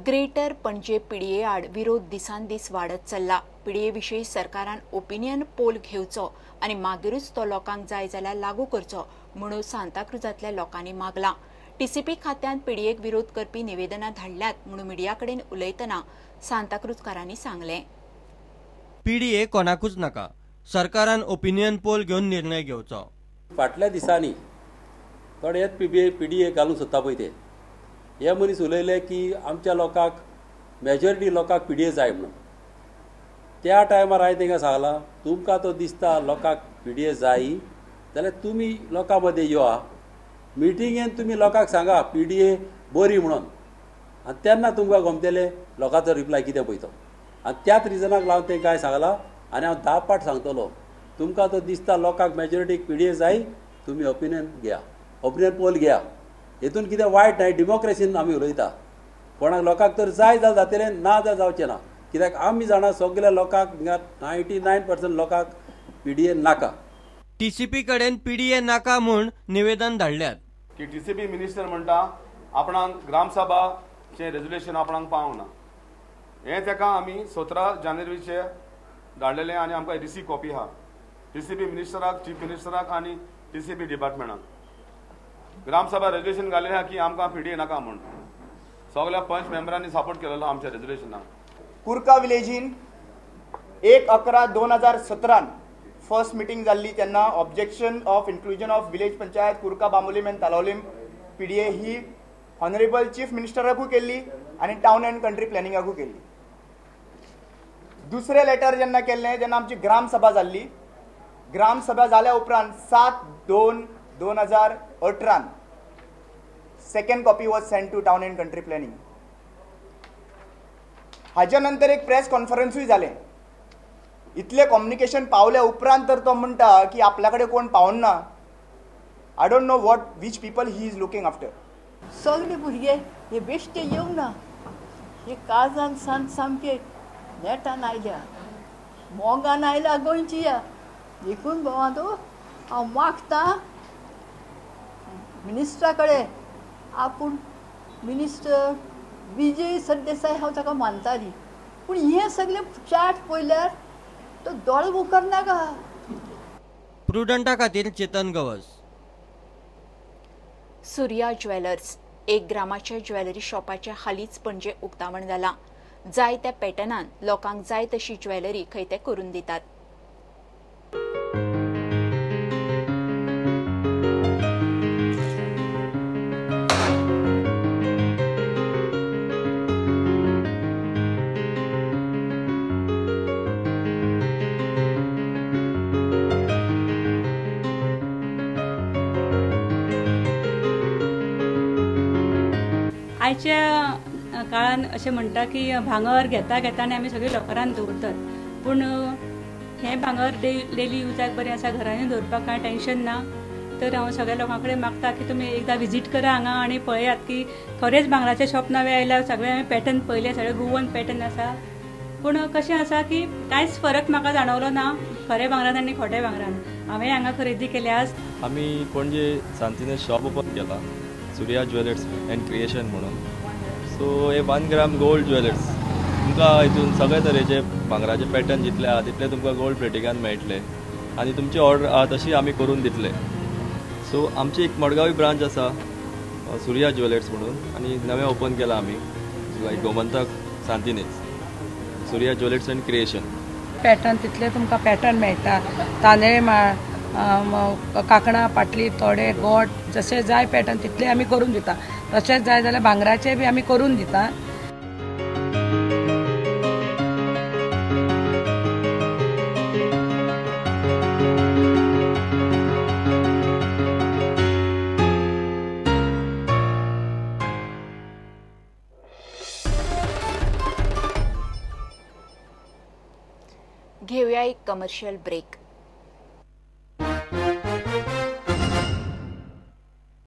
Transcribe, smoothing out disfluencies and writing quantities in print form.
Greater पणजे PDA आड विरोध दिसान दीस वाडत चल्ला। पीडीए विशीं सरकारान ओपिनियन पोल घेवचो आनी मागीरूच तो लोकांक जाय जाल्यार लागू करचो म्हणून सांताक्रुजांतल्या लोकांनी मागला। टीसीपी खात्यान पीडीएक विरोध करपी निवेदनां धाडल्यात म्हणून मिडिया कडेन उलयतना सांताक्रुजकारांनी सांगलें। पीडीए कोणाकूच नाका, सरकारान ओपिनियन पोल घेवन निर्णय घेवचो। फाटल्या दिसांनी थोडे पीडीए घालूंक सोदता पळय ते हे मनीस उलयले की आमच्या लोकांक मेजॉरिटी लोकांक पीडीए जाय म्हणून। त्या टायमार हांवें तांकां सांगलां तुमकां तो दिसता लोकांक पीडीए जाय जाल्यार तुमी लोकां मदें योआ, मिटिंगेन तुमी लोकांक सांगा पीडीए बरी म्हणून, आनी तेन्ना तुमकां गमतलें लोकांचो रिप्लाय कितें पळय तो। आनी त्याच रिजनाक लागून तांकां हांवें सांगलां आनी हांव 10 पाट सांगतलो तुमकां तो दिसता लोकांक मेजॉरिटीक पीडीए जाय तुमी ओपिनियन घेया, ओपिनियन पोल घेया। हेतून कितें वायट नाय, डेमोक्रेसीन आमी उलयता। कोणाक लोकांक तर जाय जाल्यार जातलें, ना जाल्यार जावचें ना। कित्याक आमी जाणा सगळ्या लोकांक 99% लोकांक पीडीए नाका। टीसीपी कडेन पीडीए नाका म्हूण निवेदन धाडल्यात की टीसीपी मिनिस्टर म्हणटा आपणाक ग्रामसभाचे रेजोल्युशन आपणाक पावना। हें ताका आमी 17 जानेवारीचे धाडलेलें आनी आमकां रिसीव कॉपी आहा टीसीपी मिनिस्टराक, चीफ मिनिस्टराक आनी टीसीपी डिपार्टमेंटाक। ग्रामसभा रेजोल्युशन घाल्लें आहा की आमकां पीडीए नाका म्हूण। सगळ्या पंच मेंबरांनी सपोर्ट केलेलो आमच्या रेजोल्युशनाक। कुर्का विलेजीन 1/11/2017 फर्स्ट मिटींग जाल्ली तेन्ना objection of inclusion of village panchayat Kurka Bambolim and Talaulim PDA ही ऑनरेबल चीफ मिनिस्टराकूय केल्ली आनी टावन एंड कंट्री प्लॅनिंगाकूय केल्ली। दुसरें लेटर जेन्ना केल्लें जेन्ना आमची ग्रामसभा जाल्ली, ग्रामसभा जाल्या उपरांत 7/2/2018 second copy was sent to town and country planning. हाच्या नंतर एक प्रेस कॉन्फरन्सूय जालें। इतले कम्युनिकेशन पावल्या उपरांत तर तो म्हणटा की आपल्या कडेन कोण पावना। I don't know which people he is looking after. सगळे भुरगे हे बेश्टे येवंक ना, हे काळजान सांत सामके नेटान आयल्या, मोगान आयल्या गोंयची या। देखून भोवांतो हांव मागतां मिनिस्टरा कडेन आपूण मिनिस्टर विजय सरदेसाय हांव ताका मानताली, पूण हे सगळे चार्ट पळयल्यार तो दोळे मुखार नाका। प्रुडंटा खातीर चेतन गवस। सूर्या ज्वेलर्स 1 ग्रामाच्या ज्वेलरी शॉपाचे हालींच पणजे उक्तावण जालां। जाय त्या पॅटर्नान लोकांक जाय तशी ज्वेलरी खंय ते करून दितात। आयच्या काळान अशें म्हणटा की भांगर घेता आनी आमी सगळे लॉकरान दवरतात, पूण हें भांगर डेली युजाक बरें आसा, घरांनी दवरपाक कांय टेन्शन ना। तर हांव सगळ्या लोकां कडेन मागता की तुमी एकदां विजीट करा हांगा आनी पळयात की खरेंच भांगराचें शॉप नवें आयल्या। सगळे हांवें पॅटर्न पळयले, सगळे गोवन पॅटर्न आसा, पूण कशें आसा की कांयच फरक म्हाका जाणवलो ना खऱ्या भांगरान आनी खोट्या भांगरान। हांवें हांगा खरेदी केली आज। आमी पणजे सांतिने शॉप ओपन केला सूर्या ज्वेलर्स एंड क्रिएशन म्हणून। सो हे 1 ग्राम गोल्ड ज्वेलर्स तुमकां हितून सगळे तरेचे भांगराचे पॅटर्न जितले आहा तितले तुमकां गोल्ड प्लेटिकान मेळटले आनी तुमची ऑर्डर आहा तशी आमी करून दितले। सो आमची एक मडगांवी ब्रांच आसा सूर्या ज्वेलर्स म्हणून आनी नवें ओपन केला आमी लायक गोमंतक सांतिनेच Surya jewellers and creation. Pattern तितले तुमकां पॅटर्न मेळटा, तांदळे माळ, कांकणां, पाटली, तोडे, गोट जशें जाय पॅटर्न तितले आमी करून दिता। तशेंच जाय जाल्यार भांगराचे बी आमी करून दिता। घेऊया एक कमर्शियल ब्रेक।